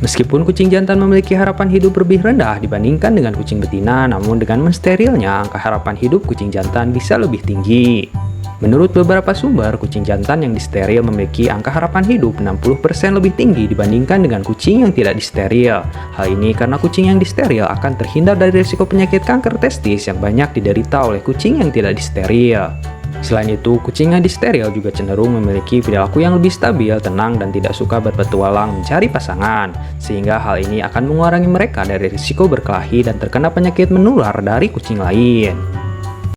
Meskipun kucing jantan memiliki harapan hidup lebih rendah dibandingkan dengan kucing betina, namun dengan mensterilnya, angka harapan hidup kucing jantan bisa lebih tinggi. Menurut beberapa sumber, kucing jantan yang disteril memiliki angka harapan hidup 60% lebih tinggi dibandingkan dengan kucing yang tidak disteril. Hal ini karena kucing yang disteril akan terhindar dari risiko penyakit kanker testis yang banyak diderita oleh kucing yang tidak disteril. Selain itu, kucing yang disteril juga cenderung memiliki perilaku yang lebih stabil, tenang, dan tidak suka berpetualang mencari pasangan, sehingga hal ini akan mengurangi mereka dari risiko berkelahi dan terkena penyakit menular dari kucing lain.